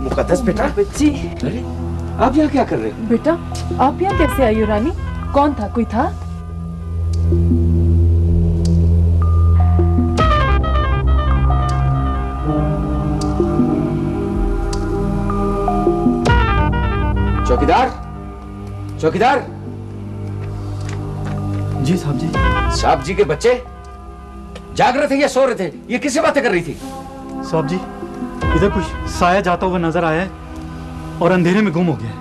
मुकद्दस बेटा। बच्ची, अरे आप यहाँ क्या कर रहे हो? बेटा आप यहाँ कैसे आई हो रानी? कौन था? कोई था? चौकीदार, चौकीदार। जी साहब जी। साहब जी के बच्चे जाग रहे थे या सो रहे थे? ये किससे बातें कर रही थी? साहब जी इधर कुछ साया जाता हुआ नजर आया है और अंधेरे में गुम हो गया है।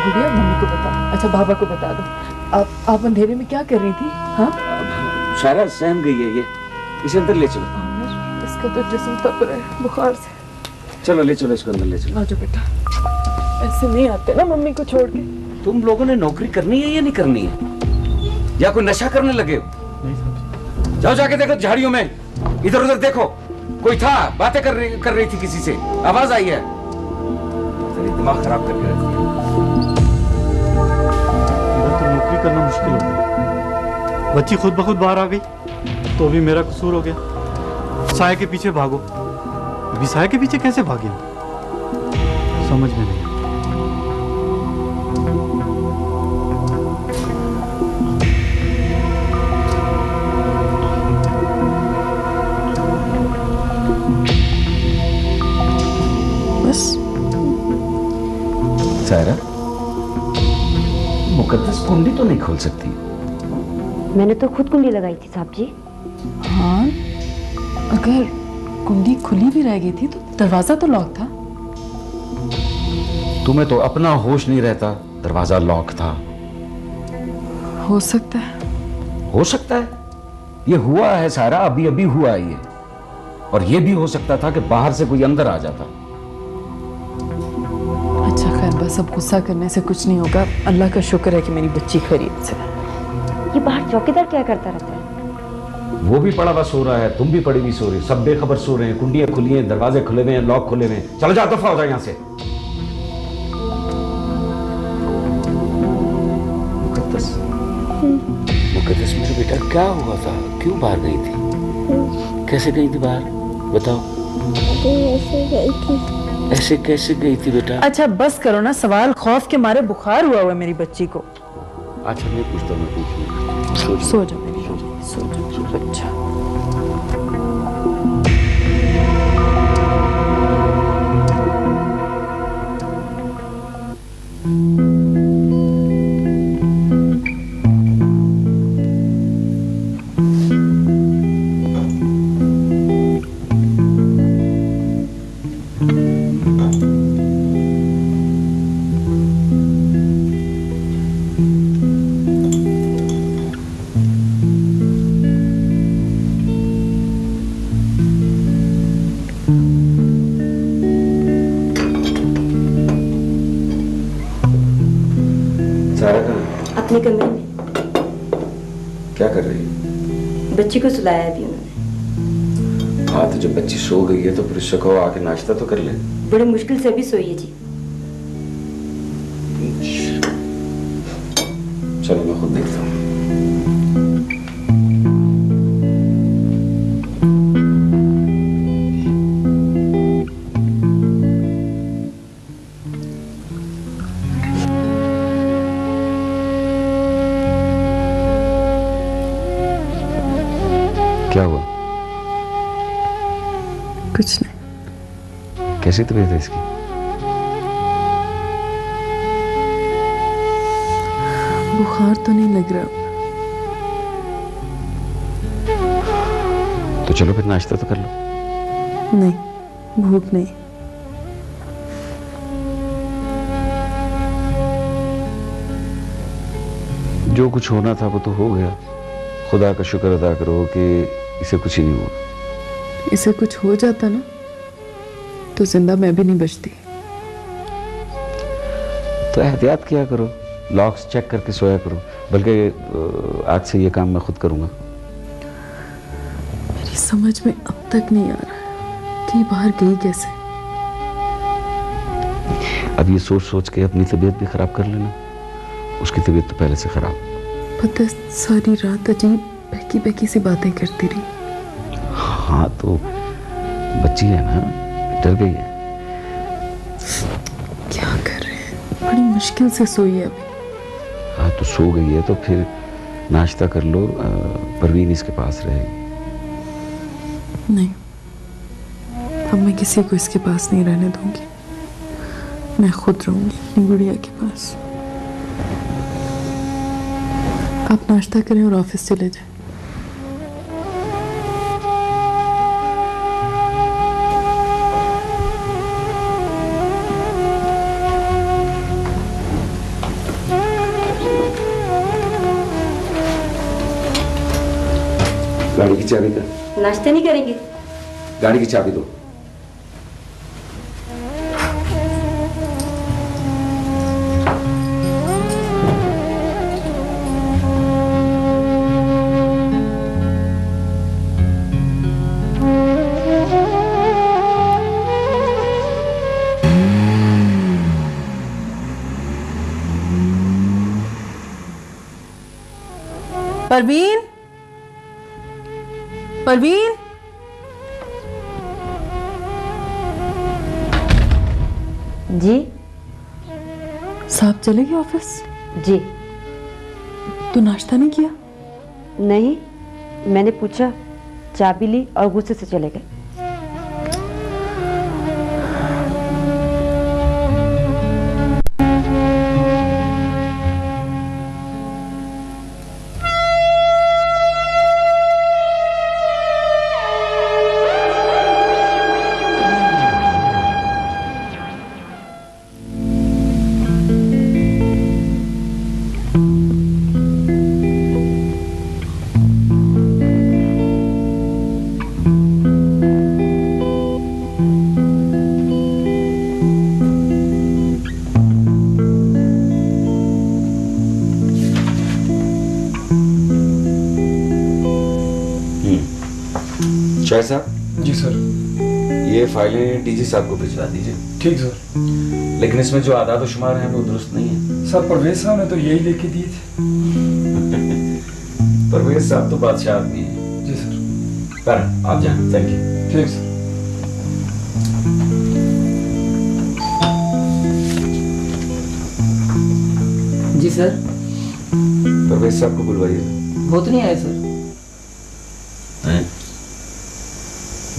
गुड़िया मम्मी को बता, अच्छा बाबा को बता दो। आप अंधेरे में क्या कर रही थी? हाँ सारा सहम गई है ये, इसे अंदर ले चलो। इसका तो जिस्म तप रहा है बुखार से। चलो ले चलो इसको अंदर ले चलो। आजो बेटा, ऐसे नहीं आते ना मम्मी को छोड़ के। तुम लोगों ने नौकरी करनी है या नहीं करनी है, या कोई नशा करने लगे हो? नहीं साहब। जाओ जाके देखो झाड़ियों में, इधर उधर देखो, कोई था? बातें कर रही थी किसी से, आवाज आई है? तेरी दिमाग खराब करके रखती है। इधर तो नौकरी करना मुश्किल हो गया। बच्ची खुद ब खुद बाहर आ गई तो भी मेरा कसूर हो गया। साय के पीछे भागो, अभी साय के पीछे कैसे भागे? समझ में नहीं। बस सायरा, मुकद्दस कुंडी तो नहीं खोल सकती? मैंने तो खुद कुंडी लगाई थी साहब जी। हाँ, अगर कुंडी खुली भी रह गई थी तो दरवाजा तो लॉक था। तुम्हें तो अपना होश नहीं रहता, दरवाजा लॉक था। हो सकता है। हो सकता है? ये हुआ है सारा, अभी अभी हुआ है ये। और ये भी हो सकता था कि बाहर से कोई अंदर आ जाता। अच्छा खैर, बस अब गुस्सा करने से कुछ नहीं होगा। अल्लाह का शुक्र है कि मेरी बच्ची खैरियत से है। ये बाहर चौकीदार क्या करता रहता है? वो भी पड़ा हुआ सो रहा है, तुम भी पड़ी हुई सो रही, सब बेखबर सो रहे हैं। कुंडियां खुली हैं, दरवाजे खुले हुए हैं, लॉक खुले हुए हैं। चलो जाओ, दफा हो जाओ यहाँ से। मुकद्दस, मुकद्दस मेरे बेटा, क्या हुआ था? क्यों बाहर गई थी? कैसे गई थी बाहर, बताओ? ऐसे गई थी। ऐसे कैसे गई थी बेटा? अच्छा बस करो ना सवाल, खौफ के मारे बुखार हुआ है मेरी बच्ची को। अच्छा मैं पूछता हूँ, मैं पूछूँ। सो जाओ मेरी रानी, सो जाओ। अच्छा अपने कमरे में। क्या कर रही है? बच्ची को सुलाया अभी उन्होंने। हाँ तो जब बच्ची सो गई है तो फिर उससे कहो आके नाश्ता तो कर ले। बड़ी मुश्किल से भी सोई है जी। चलो मैं खुद देखता हूँ। क्या हुआ? कुछ नहीं। कैसी तबीयत है इसकी? बुखार तो नहीं लग रहा। तो चलो फिर नाश्ता तो कर लो। नहीं, भूख नहीं। जो कुछ होना था वो तो हो गया। खुदा का शुक्र अदा करो कि इसे कुछ ही नहीं हुआ। इसे कुछ हो जाता ना तो जिंदा मैं भी नहीं बचती। तो एहतियात किया करो, लॉक्स चेक करके सोया करो। बल्कि आज से ये काम मैं खुद करूंगा। मेरी समझ में अब तक नहीं आ रहा कि बाहर गई कैसे। अब ये सोच सोच के अपनी तबीयत भी खराब कर लेना। उसकी तबीयत तो पहले से खराब। पता है, सारी रात अजीब बहकी बहकी सी बातें करती रही। हाँ तो बच्ची है ना, डर गई है। क्या कर रहे हैं, बड़ी मुश्किल से सोई है अभी। हाँ तो सो गई है तो फिर नाश्ता कर लो। परवीन इसके पास रहेगी। नहीं, अब मैं किसी को इसके पास नहीं रहने दूंगी। मैं खुद रहूंगी अपनी गुड़िया के पास। आप नाश्ता करें और ऑफिस चले जाएं। गाड़ी की चाबी का। नाश्ते नहीं करेंगे? गाड़ी की चाबी दो। परवीन, परवीन, जी साहब चले गए ऑफिस? जी तू नाश्ता नहीं किया? नहीं, मैंने पूछा, चाबी ली और गुस्से से चले गए। शाह साहब। जी सर। ये फाइलें डीजी साहब को भिजवा दीजिए। ठीक सर। लेकिन इसमें जो आदाद और शुमार हैं वो दुरुस्त नहीं है। सर परवेज साहब ने तो यही लेके दिए थे। परवेज साहब तो बादशाह आदमी है। जी सर। पर आप जाएं। Thank you. ठीक सर। जी सर। परवेज साहब को बुलवाइए। वो तो नहीं आए सर।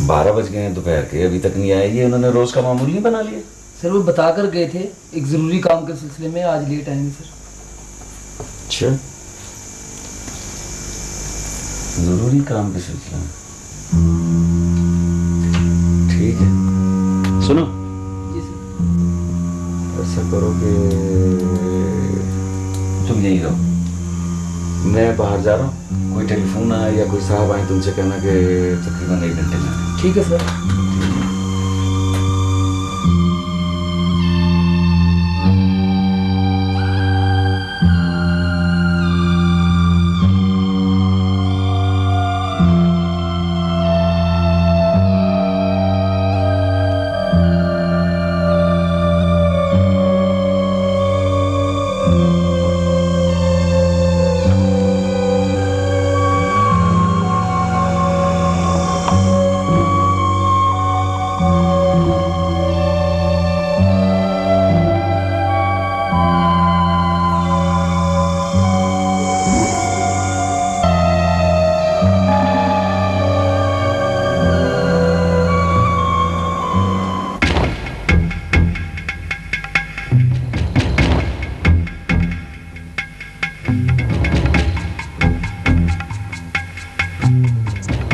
12 बज गए हैं दोपहर के, अभी तक नहीं आए। ये उन्होंने रोज का मामूल नहीं बना लिया। सर वो बता कर गए थे एक जरूरी काम के सिलसिले में आज लेट आएंगे सर। अच्छा, जरूरी काम के सिलसिले में। ठीक है, सुनो। जी सर। ऐसा करो कि तुम यहीं रहो, मैं बाहर जा रहा हूँ। कोई टेलीफोन आए या कोई साहब आए तुमसे कहना कि तकरीबन 1 घंटे में। ठीक है सर।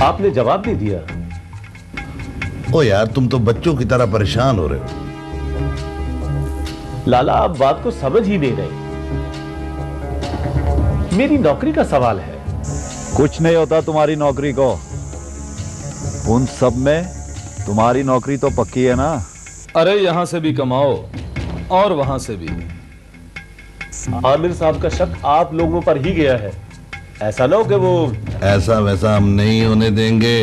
आपने जवाब नहीं दिया। ओ यार, तुम तो बच्चों की तरह परेशान हो रहे हो। लाला, आप बात को समझ ही नहीं रहे। मेरी नौकरी का सवाल है। कुछ नहीं होता तुम्हारी नौकरी को। उन सब में तुम्हारी नौकरी तो पक्की है ना? अरे यहां से भी कमाओ और वहां से भी। आमिर साहब का शक आप लोगों पर ही गया है। ऐसा ना हो कि वो ऐसा वैसा हम नहीं होने देंगे।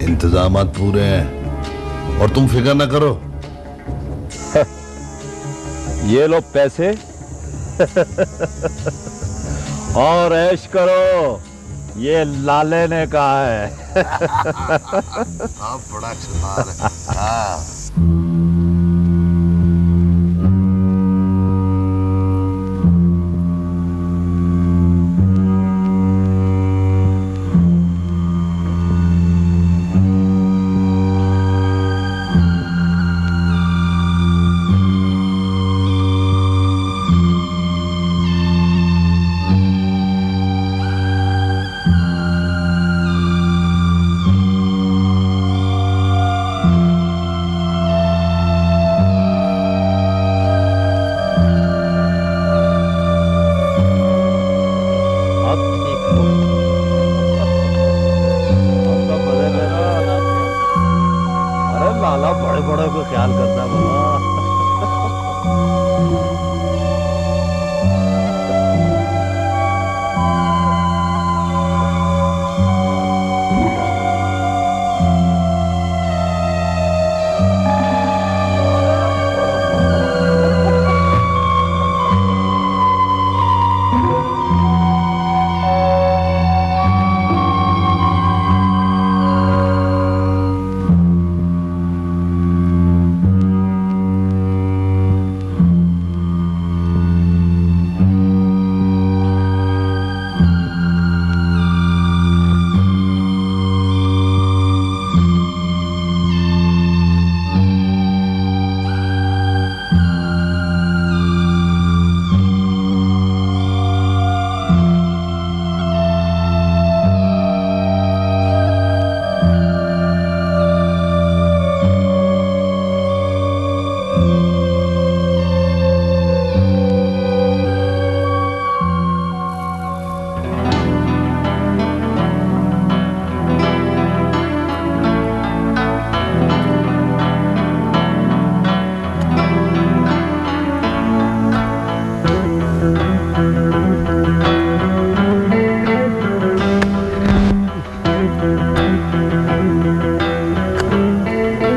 इंतजामात पूरे हैं और तुम फिक्र ना करो। ये लो पैसे और ऐश करो, ये लाले ने कहा है। आप बड़ा शैतान है। हाँ।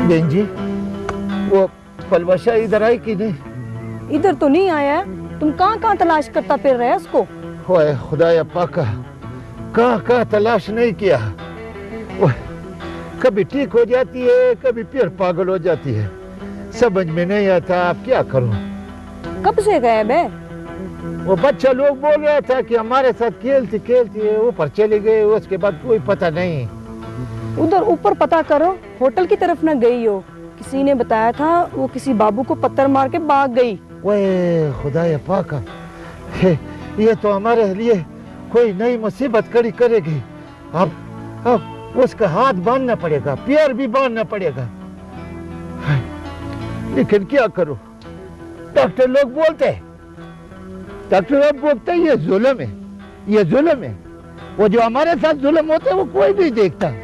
बहन जी, वो पलवशा इधर आई कि नहीं? इधर तो नहीं आया है। तुम कहाँ कहाँ तलाश करता फिर रहे उसको? ओए खुदाया पाका, कहाँ कहाँ तलाश नहीं किया। ओए कभी ठीक हो जाती है, कभी फिर पागल हो जाती है। समझ में नहीं आता आप क्या करूं। कब से गायब है? वो बच्चा लोग बोल रहा था कि हमारे साथ खेलती खेलती ऊपर चले गए, उसके बाद कोई पता नहीं। उधर ऊपर पता करो, होटल की तरफ न गई हो। किसी ने बताया था वो किसी बाबू को पत्थर मार के भाग गई। ओए खुदाया पाका, ये तो हमारे लिए कोई नई मुसीबत खड़ी करेगी। अब उसका हाथ बांधना पड़ेगा, पैर भी बांधना पड़ेगा। लेकिन क्या करूं? डॉक्टर लोग बोलते हैं, डॉक्टर लोग बोलते हैं ये जुल्म है, ये जुल्म है। वो जो हमारे साथ जुल्म होता है वो कोई नहीं देखता।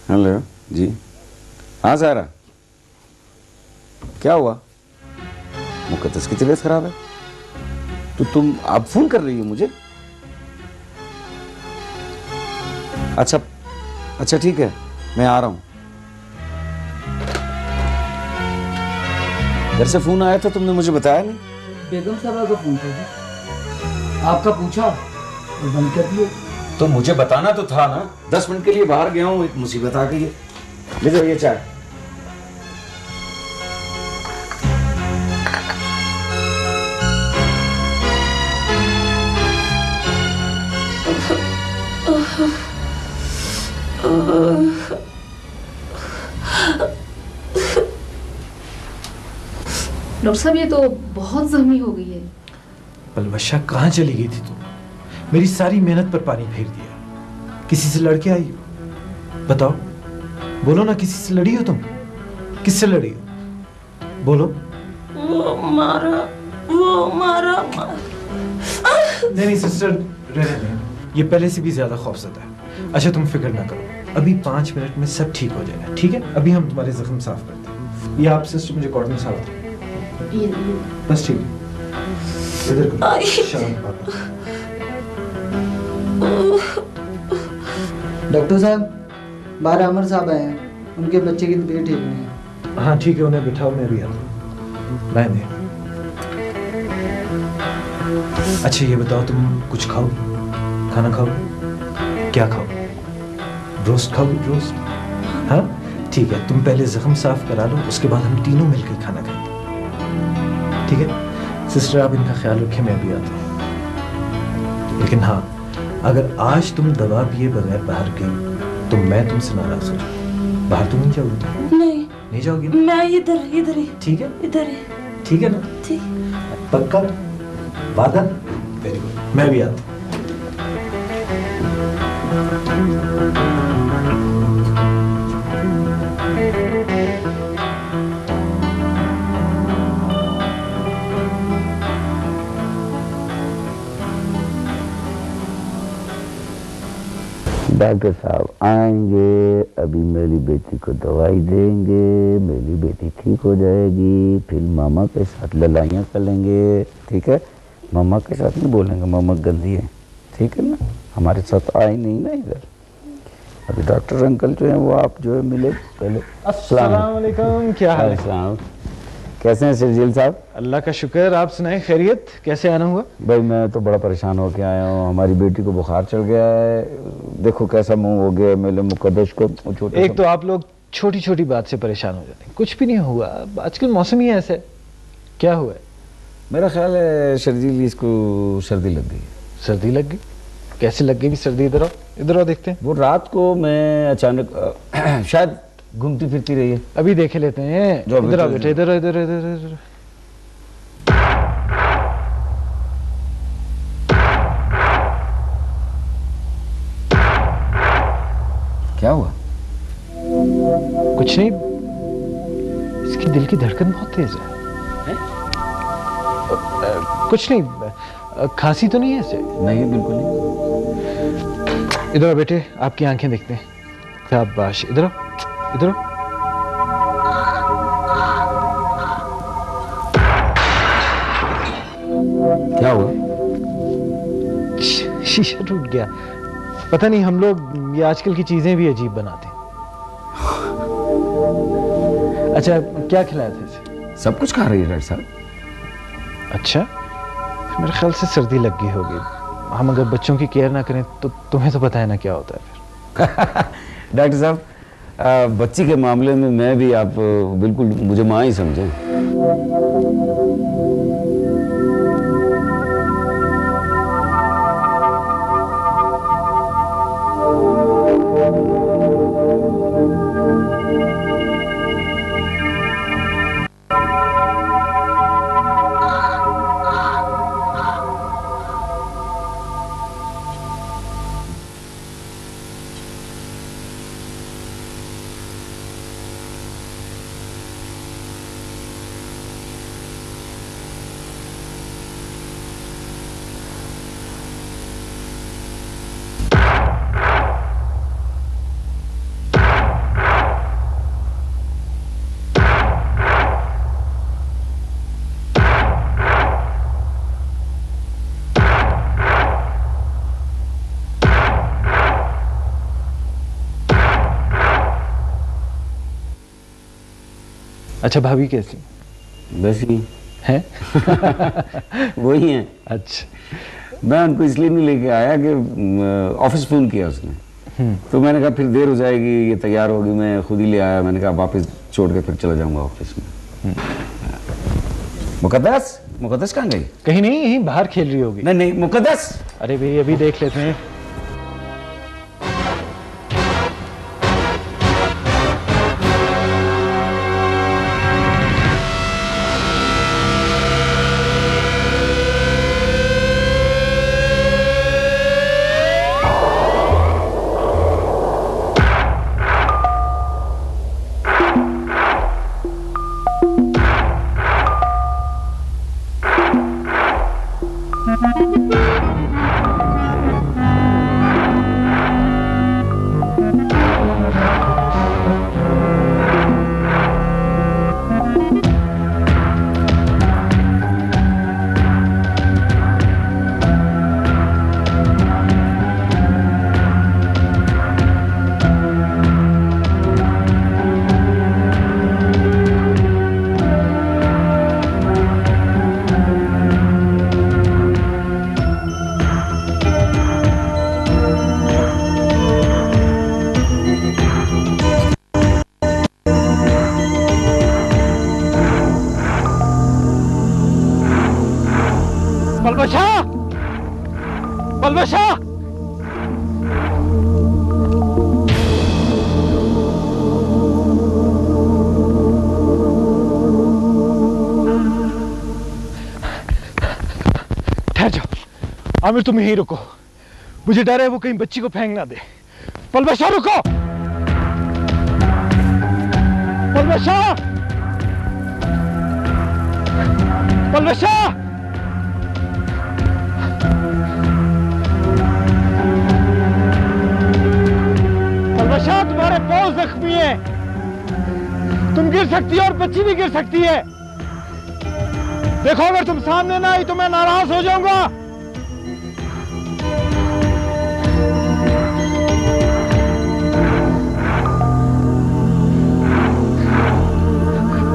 हेलो जी। हाँ सारा, क्या हुआ? मुकद्दस की तबीयत खराब है तो तुम अब फोन कर रही हो मुझे? अच्छा अच्छा ठीक है, मैं आ रहा हूं। घर से फोन आया था, तुमने मुझे बताया नहीं। बेगम साहब का फोन था जी, आपका पूछा और बंद कर दिया। तो मुझे बताना तो था ना। 10 मिनट के लिए बाहर गया हूँ, एक मुसीबत आ गई है। ले जाओ ये चाय। डॉक्टर साहब ये तो बहुत जख्मी हो गई है। पलवशा कहाँ चली गई थी तुम? मेरी सारी मेहनत पर पानी फेर दिया। किसी से लड़के आई हो? बताओ, बोलो ना, किसी से लड़ी हो तुम? किससे लड़ी हो? बोलो। वो मारा। नहीं सिस्टर, रहने दें, ये पहले से भी ज्यादा खौफजदा है। अच्छा तुम फिक्र ना करो, अभी 5 मिनट में सब ठीक हो जाएगा, ठीक है? अभी हम तुम्हारे जख्म साफ करते हैं। ये आप सिस्टर मुझे कॉटन साफ दो। बस ठीक है, इधर करो। शांत बात। डॉक्टर साहब, बाहर अमर साहब आए हैं, उनके बच्चे की तबीयत ठीक नहीं है। हाँ ठीक है, उन्हें बिठाओ, मैं भी आता हूँ। लाइन दे। अच्छा ये बताओ, तुम कुछ खाओ? खाना खाओ? क्या खाओ? रोस्ट खाओगी? रोस्ट? हाँ ठीक है, तुम पहले जख्म साफ करा लो, उसके बाद हम तीनों मिलकर खाना खाएंगे, ठीक है? सिस्टर आप इनका ख्याल रखें, मैं भी आता हूँ। लेकिन हाँ, अगर आज तुम दवा पिए बगैर बाहर गई तो मैं तुमसे नाराज हो जाऊँ। बाहर तो नहीं जाओगी? नहीं जाओगी ना? मैं इधर ही। ठीक है, इधर ही। ठीक है ना? ठीक। पक्का? वादा? वेरी गुड, मैं भी आता हूँ। डॉक्टर साहब आएंगे, अभी मेरी बेटी को दवाई देंगे, मेरी बेटी ठीक हो जाएगी, फिर मामा के साथ लड़ाइयाँ कर लेंगे, ठीक है? मामा के साथ नहीं बोलेंगे मामा गंदी है, ठीक है ना? हमारे साथ आए नहीं ना इधर। अभी डॉक्टर अंकल जो हैं वो आप जो है मिले पहले। अस्सलाम वालेकुम, क्या हाल है? कैसे हैं शर्जील साहब? अल्लाह का शुक्र, आप सुनाएं, खैरियत? कैसे आना हुआ? भाई मैं तो बड़ा परेशान होके आया हूँ, हमारी बेटी को बुखार चढ़ गया है, देखो कैसा मुंह हो गया मेरे मुकद्दस को। एक तो आप लोग छोटी छोटी बात से परेशान हो जाते हैं, कुछ भी नहीं हुआ, आजकल मौसम ही ऐसा है। क्या हुआ है? मेरा ख्याल है शर्जील इसको सर्दी लग गई। सर्दी लग गई? कैसे लग गई सर्दी? इधर आओ देखते हैं। वो रात को मैं अचानक शायद घूमती फिरती रही है। अभी देखे लेते हैं। इधर आओ बेटे, इधर इधर इधर। क्या हुआ? कुछ नहीं, इसकी दिल की धड़कन बहुत तेज है। कुछ नहीं, खांसी तो नहीं है इसे? नहीं बिल्कुल नहीं। इधर आओ बेटे, आपकी आंखें देखते हैं। शाबाश, इधर आओ, इधर आओ। क्या हुआ? शीशा टूट गया। पता नहीं, हम लोग ये आजकल की चीजें भी अजीब बनाते हैं। अच्छा क्या खिलाया था इसे? सब कुछ खा रही है डॉक्टर साहब। अच्छा, मेरे ख्याल से सर्दी लग गई होगी। हम अगर बच्चों की केयर ना करें तो तुम्हें तो पता है ना क्या होता है फिर। डॉक्टर साहब, बच्ची के मामले में मैं भी, आप बिल्कुल मुझे माँ ही समझें। अच्छा भाभी कैसी? वैसी है? वही है। अच्छा, मैं उनको इसलिए नहीं लेके आया कि ऑफिस फोन किया उसने, तो मैंने कहा फिर देर हो जाएगी, ये तैयार होगी, मैं खुद ही ले आया। मैंने कहा वापस छोड़ के फिर चला जाऊंगा ऑफिस में। मुकद्दस, मुकद्दस कहाँ गई? कहीं नहीं, यहीं बाहर खेल रही होगी। नहीं मुकद्दस। अरे भाई अभी देख लेते हैं। पलवशा! ठहर जाओ। आमिर तुम यहीं रुको, मुझे डर है वो कहीं बच्ची को फेंक ना दे। पलवशा रुको! पलवशा! पलवशा! पलवशा, तुम्हारे पांव जख्मी है, तुम गिर सकती है और बच्ची भी गिर सकती है। देखो अगर तुम सामने ना आई तो मैं नाराज हो जाऊंगा।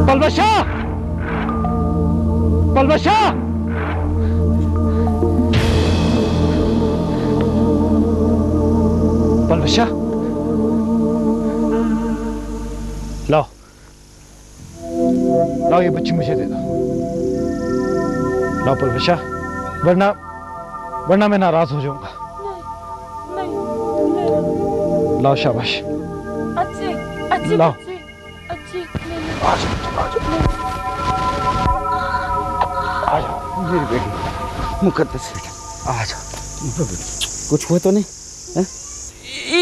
पलवशा! पलवशा! पलवशा! लाओ, लाओ ये बच्ची मुझे दे दो। लाओ पलवशा, वरना मैं नाराज हो जाऊंगा। लाओ, शाबाश। अच्छी लाओ। अच्छी आ जाओ मेरी बेटी, मुकद्दस बेटा, आ जाओ। कुछ हुआ तो नहीं है?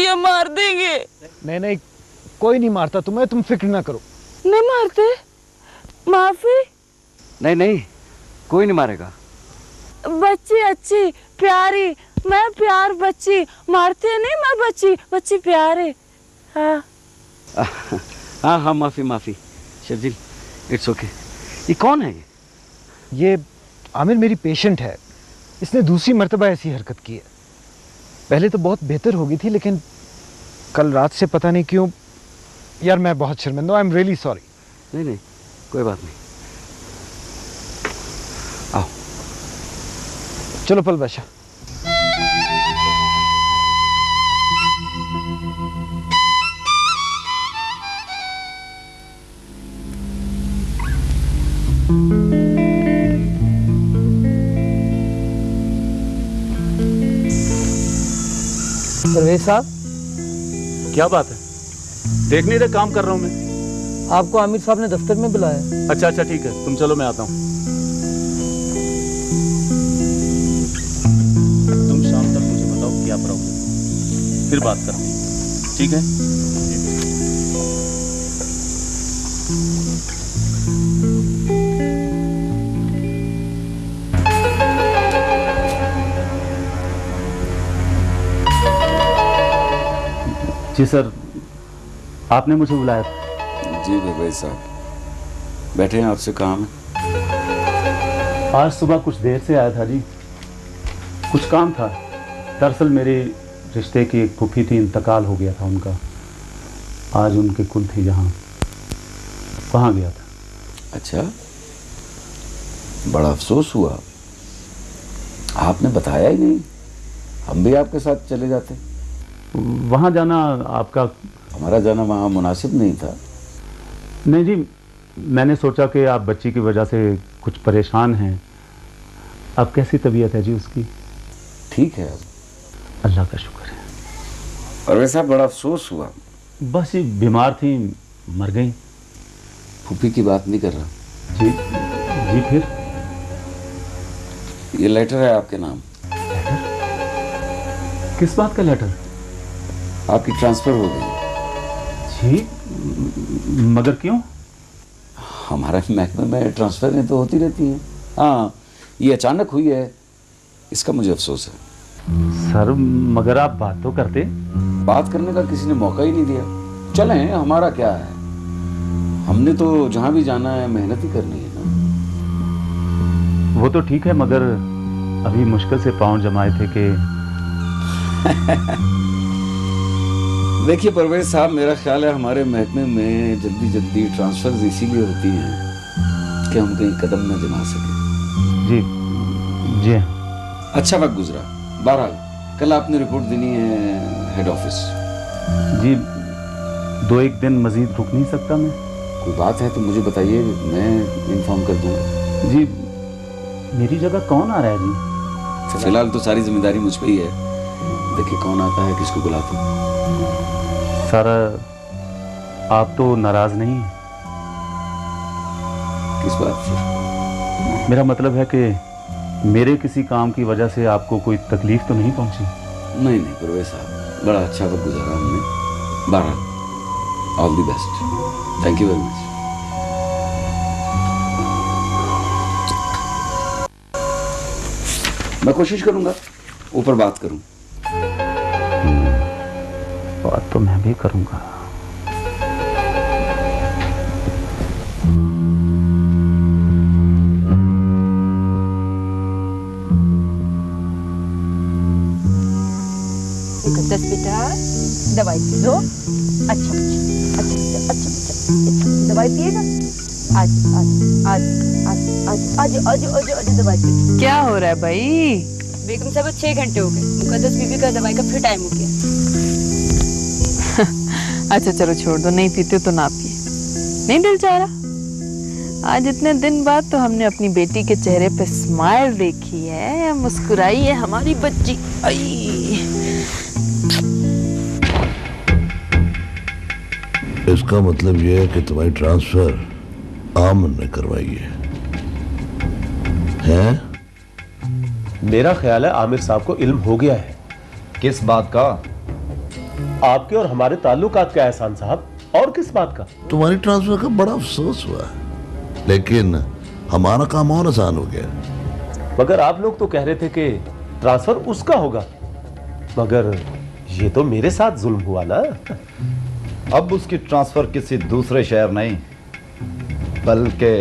ये मार देंगे। नहीं नहीं, कोई नहीं मारता तुम्हें, तुम फिक्र ना करो। नहीं मारते? माफी? नहीं नहीं, कोई नहीं मारेगा। बच्ची अच्छी प्यारी, मैं प्यार बच्ची, मारते नहीं, मैं बच्ची प्यारे। हाँ हाँ हाँ, माफी माफी शर्जील, इट्स ओके। ये कौन है? ये आमिर मेरी पेशेंट है, इसने दूसरी मर्तबा ऐसी हरकत की है। पहले तो बहुत बेहतर हो गई थी, लेकिन कल रात से पता नहीं क्यों यार मैं बहुत शर्मिंदा हूं। I am really sorry. नहीं नहीं, कोई बात नहीं। आओ चलो पलवशा। परवेज साहब, क्या बात है? देख नहीं रहे काम कर रहा हूं मैं। आपको आमिर साहब ने दफ्तर में बुलाया। अच्छा अच्छा ठीक है, तुम चलो मैं आता हूं। तुम शाम तक मुझे बताओ क्या प्रॉब्लम, फिर बात करते हैं, ठीक है? जी सर, आपने मुझे बुलाया था। जी भाई साहब, बैठे हैं, आपसे काम है। आज सुबह कुछ देर से आया था जी, कुछ काम था। दरअसल मेरे रिश्ते की एक फूफी थी, इंतकाल हो गया था उनका। आज उनके कुल थी जहाँ, वहाँ गया था। अच्छा, बड़ा अफसोस हुआ, आपने बताया ही नहीं, हम भी आपके साथ चले जाते। वहाँ जाना आपका, हमारा जाना वहाँ मुनासिब नहीं था। नहीं जी, मैंने सोचा कि आप बच्ची की वजह से कुछ परेशान हैं। अब कैसी तबीयत है जी उसकी? ठीक है, अल्लाह का शुक्र है। और वैसा बड़ा अफसोस हुआ। बस ये बीमार थी, मर गई। फूफी की बात नहीं कर रहा। जी जी, फिर ये लेटर है आपके नाम। लेटर? किस बात का लेटर? आपकी ट्रांसफर हो गई। जी, मगर क्यों? हमारे महकमे में ट्रांसफर तो होती रहती हैं। हाँ, ये अचानक हुई है, इसका मुझे अफसोस है। सर मगर आप बात तो करते। बात करने का किसी ने मौका ही नहीं दिया। चलें, हमारा क्या है, हमने तो जहां भी जाना है मेहनत ही करनी है ना। वो तो ठीक है, मगर अभी मुश्किल से पांव जमाए थे कि देखिए परवेज साहब, मेरा ख्याल है हमारे महकमे में जल्दी जल्दी ट्रांसफर इसीलिए होती हैं कि हम कहीं कदम न जमा सके। जी जी। अच्छा वक्त गुजरा। बहरहाल कल आपने रिपोर्ट देनी है हेड ऑफिस। जी, 2-1 दिन मजीद रुक नहीं सकता मैं? कोई बात है तो मुझे बताइए, मैं इन्फॉर्म कर दूंगा। जी, मेरी जगह कौन आ रहा है जी? फिलहाल तो सारी जिम्मेदारी मुझ पे ही है। देखिए कौन आता है, किसको बुलाते हैं। सर आप तो नाराज नहीं हैं? किस बात से? मेरा मतलब है कि मेरे किसी काम की वजह से आपको कोई तकलीफ तो नहीं पहुंची? नहीं नहीं परवेज साहब, बड़ा अच्छा वक्त गुजारा हमने। 12 all the best, thank you very much. मैं कोशिश करूंगा ऊपर बात करूं। बात तो मैं भी करूंगा। मुकद्दस बेटा, दवाई पी लो। अच्छा अच्छा अच्छा अच्छा, दवाई पिएगा? आज आज आज आज आज आज आज आज दवाई पी। क्या हो रहा है भाई? बेगम साहब 6 घंटे हो गए, मुकद्दस बीबी का दवाई का फिर टाइम हो गया। अच्छा चलो छोड़ दो, नहीं पीते तो ना पिए, नहीं दिल चाह रहा। आज इतने दिन बाद तो हमने अपनी बेटी के चेहरे पे स्माइल देखी है, मुस्कुराई है हमारी बच्ची। आई इसका मतलब यह है कि तुम्हारी ट्रांसफर आमन ने करवाई है? मेरा ख्याल है आमिर साहब को इल्म हो गया है। किस बात का? आपके और हमारे ताल्लुकात का एहसान साहब, और किस बात का? तुम्हारी ट्रांसफर का बड़ा अफसोस हुआ, लेकिन हमारा काम और आसान हो गया। मगर आप लोग तो कह रहे थे कि ट्रांसफर उसका होगा, मगर ये तो मेरे साथ जुल्म हुआ ना। अब उसकी ट्रांसफर किसी दूसरे शहर नहीं बल्कि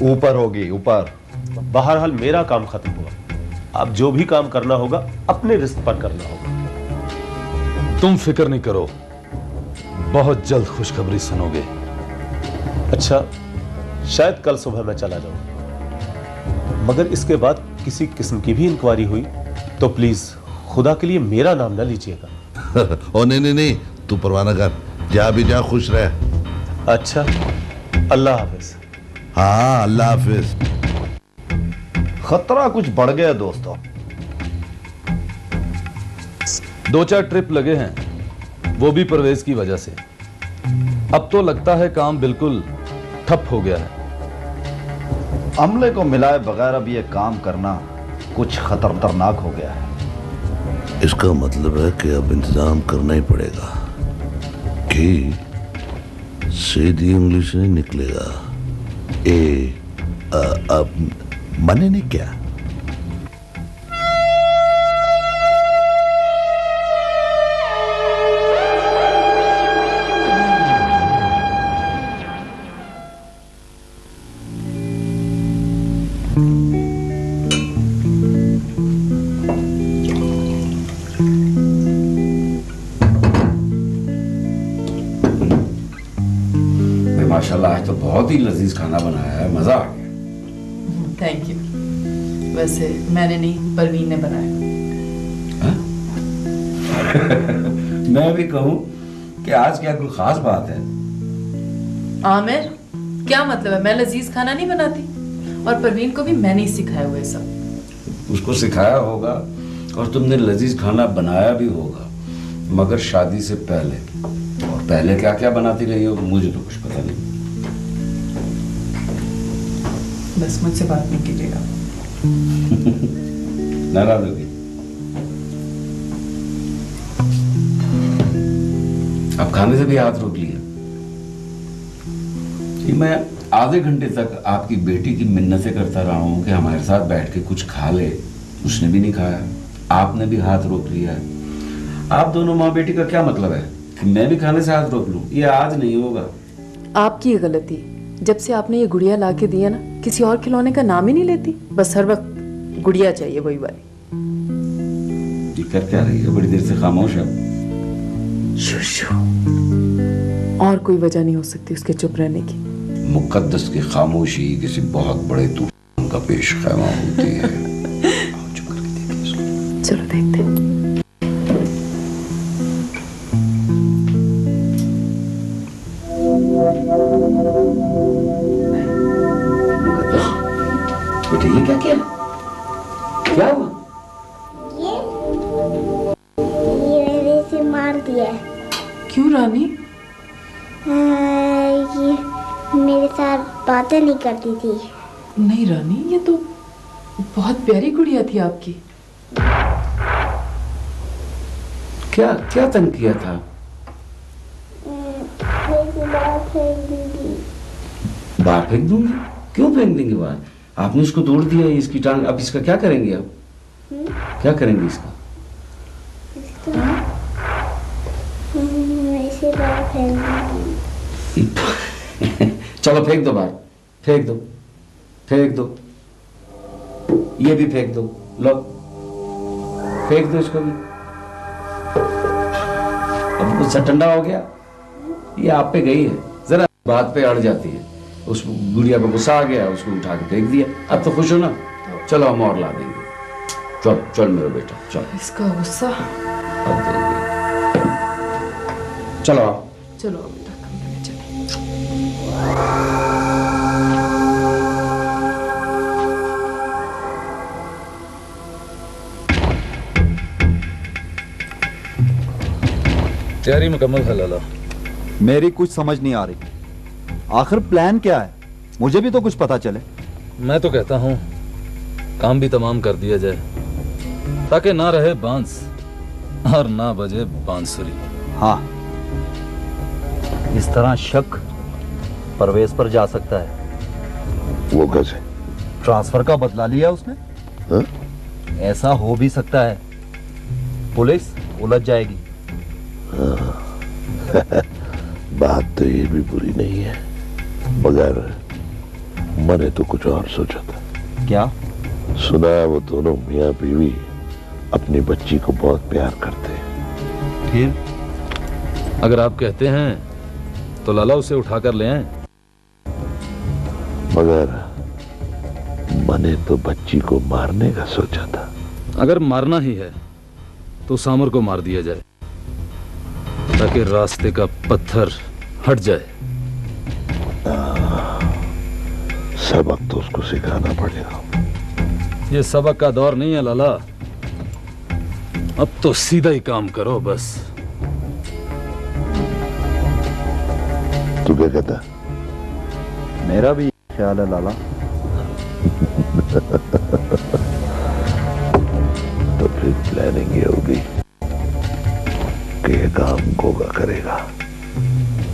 ऊपर होगी, ऊपर। बहरहाल मेरा काम खत्म हुआ। अब जो भी काम करना होगा अपने रिस्क पर करना होगा। तुम फिक्र नहीं करो, बहुत जल्द खुशखबरी सुनोगे। अच्छा, शायद कल सुबह मैं चला जाऊं, मगर इसके बाद किसी किस्म की भी इंक्वायरी हुई तो प्लीज खुदा के लिए मेरा नाम ना लीजिएगा। ओ नहीं नहीं, तू परवाह न कर, जा भी जा, खुश रह। अच्छा, अल्लाह हाफिज। हाँ अल्लाह हाफिज। खतरा कुछ बढ़ गया दोस्तों। 2-4 ट्रिप लगे हैं, वो भी परवेज की वजह से। अब तो लगता है काम बिल्कुल ठप हो गया है। अमले को मिलाए बगैर अब ये काम करना कुछ खतरनाक हो गया है। इसका मतलब है कि अब इंतजाम करना ही पड़ेगा कि सीधी उंगली से नहीं निकलेगा। अब मने नहीं क्या? माशाल्लाह आज तो बहुत ही लजीज खाना बनाया है, मजा आ गया। Thank you. वैसे मैंने नहीं, परवीन ने बनाया। मैं भी कहूँ कि आज क्या कोई खास बात है? आमिर, क्या मतलब है? मैं लजीज खाना नहीं बनाती, और परवीन को भी मैंने ही सिखाया हुआ है सब। उसको सिखाया होगा और तुमने लजीज खाना बनाया भी होगा, मगर शादी से पहले। और पहले क्या क्या बनाती रही हो मुझे तो कुछ पता नहीं। बस मुझसे बात नहीं कीजिएगा। नाराज होगी? अब खाने से भी हाथ रोक लिया। मैं आधे घंटे तक आपकी बेटी की मिन्नतें करता रहा हूं कि हमारे साथ बैठ के कुछ खा ले, उसने भी नहीं खाया। आपने भी हाथ रोक लिया है। आप दोनों माँ बेटी का क्या मतलब है कि मैं भी खाने से हाथ रोक लूं? ये आज नहीं होगा। आपकी गलती, जब से आपने ये गुड़िया ला के दिया ना, किसी और खिलौने का नाम ही नहीं लेती, बस हर वक्त गुड़िया चाहिए, वही वाली। ये कर क्या रही है? बड़ी देर से खामोश है। शुशु। और कोई वजह नहीं हो सकती उसके चुप रहने की। मुकद्दस की खामोशी किसी बहुत बड़े तूफान का पेश खैमा होती है। चुप करके देखिए इसको। चलो देखते हैं। बेटा ये क्या किया? क्या हुआ? बातें नहीं करती थी। नहीं रानी, ये तो बहुत प्यारी गुड़िया थी आपकी। क्या क्या तंग किया था? बाहर फेंक दूंगी? क्यों फेंक देंगे बाहर? आपने उसको तोड़ दिया, इसकी टांग, अब इसका क्या करेंगे आप? क्या करेंगे इसका? इसे बाहर फेंक दूंगी। चलो फेंक दो बाहर, फेंक दो, फेंक दो, ये भी फेंक दो, लो फेंक दो इसको भी। अब गुस्सा ठंडा हो गया, ये आप पे गई है, जरा बात पे अड़ जाती है। उस गुड़िया पे गुस्सा आ गया, उसको उठा के फेंक दिया। अब तो खुश हो ना? चलो हम और ला देंगे। चल चल मेरा बेटा चल। इसका गुस्सा। अब देंगे। चलो आओ। चलो बेटा कमरे में चले। तैयारी मुकम्मल है लाला। मेरी कुछ समझ नहीं आ रही, आखिर प्लान क्या है? मुझे भी तो कुछ पता चले। मैं तो कहता हूँ काम भी तमाम कर दिया जाए, ताकि ना रहे बांस और ना बजे बांसुरी। हाँ, इस तरह शक परवेज पर जा सकता है। वो कैसे? ट्रांसफर का बदला लिया उसने। हा? ऐसा हो भी सकता है, पुलिस उलझ जाएगी। बात तो ये भी बुरी नहीं है, मगर मैंने तो कुछ और सोचा था। क्या? सुना है वो दोनों मियाँ बीवी अपनी बच्ची को बहुत प्यार करते हैं। फिर अगर आप कहते हैं तो लाला उसे उठाकर ले आए। मगर मैंने तो बच्ची को मारने का सोचा था। अगर मारना ही है तो सामर को मार दिया जाए, ताकि रास्ते का पत्थर हट जाए। सबक तो उसको सिखाना पड़ेगा। ये सबक का दौर नहीं है लाला, अब तो सीधा ही काम करो बस। तू क्या कहता? मेरा भी ख्याल है लाला। तो फिर प्लानिंग ये होगी कि ये काम गोगा करेगा,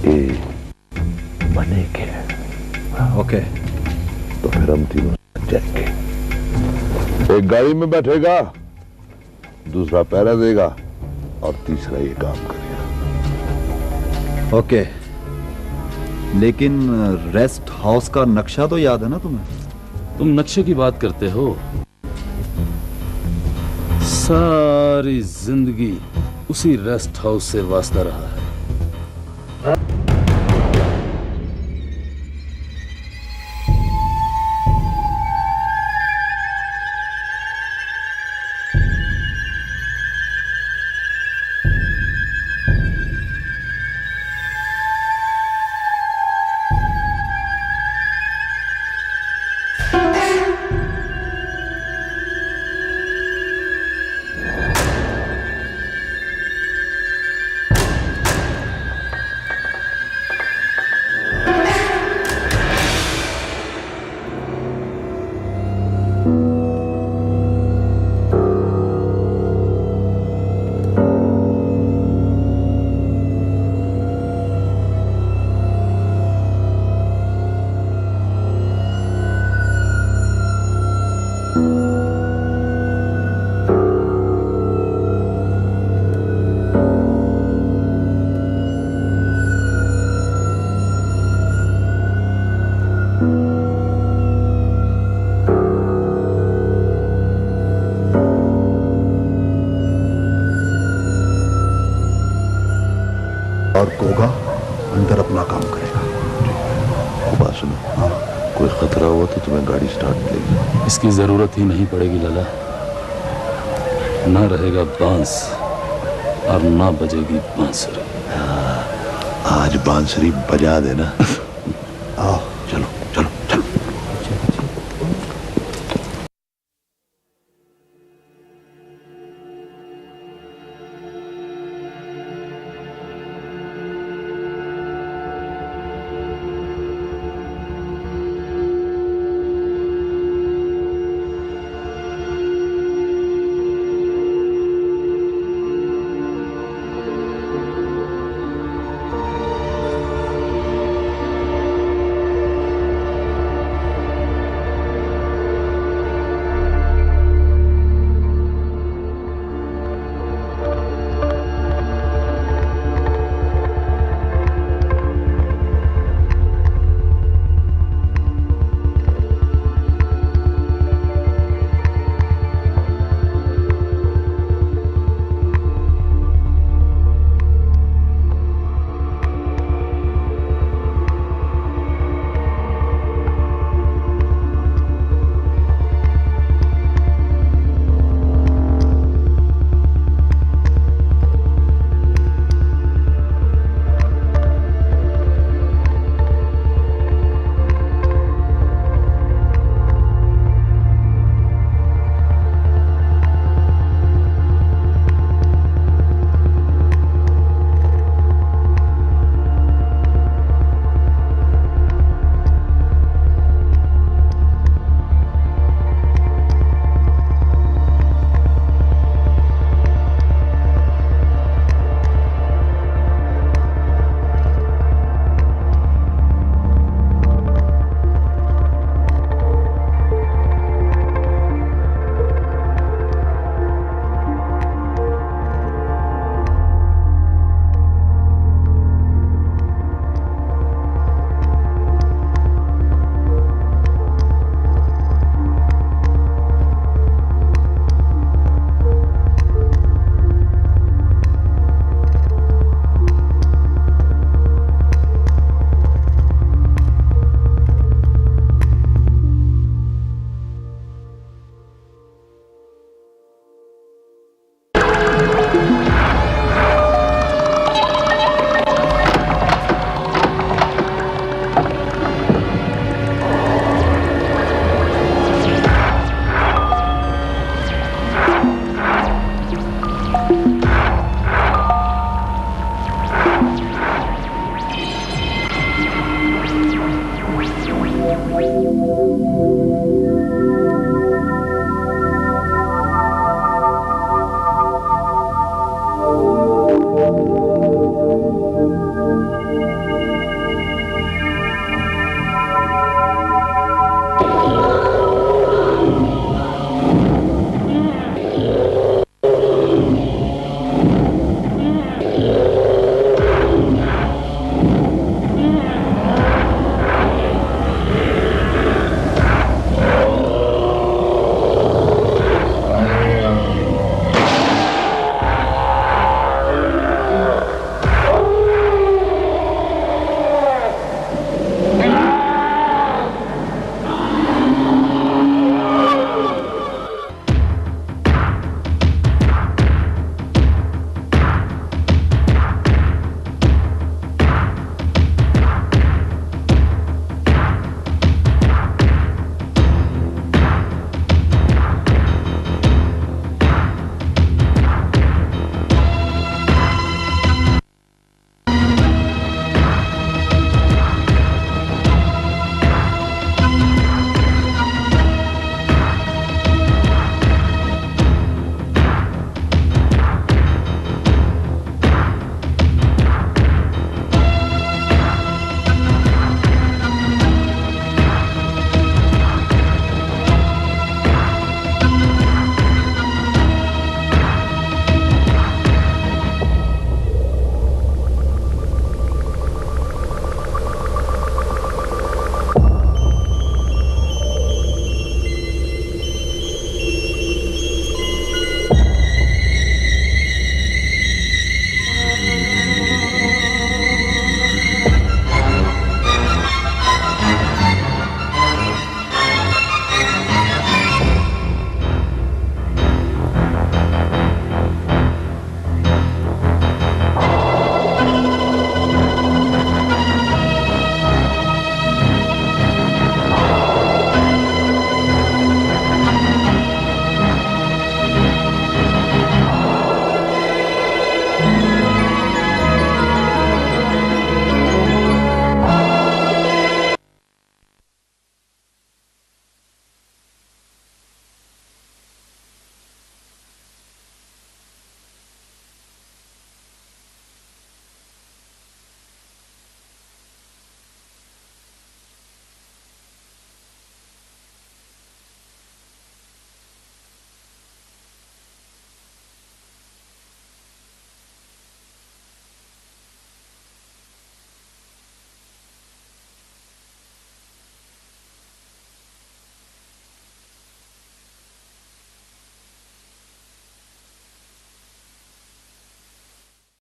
ये मने के। ओके, तो फिर हम तीनों जाएंगे। एक गाड़ी में बैठेगा, दूसरा पहरा देगा और तीसरा ये काम करेगा। ओके, लेकिन रेस्ट हाउस का नक्शा तो याद है ना तुम्हें? तुम नक्शे की बात करते हो? सारी जिंदगी उसी रेस्ट हाउस से वास्ता रहा है। और गोगा अंदर अपना काम करेगा। बात सुनो, कोई खतरा हुआ तो तुम्हें गाड़ी स्टार्ट मिलेगी। इसकी जरूरत ही नहीं पड़ेगी लाला, ना रहेगा बांस और ना बजेगी बांसुरी। आज बांसुरी बजा देना।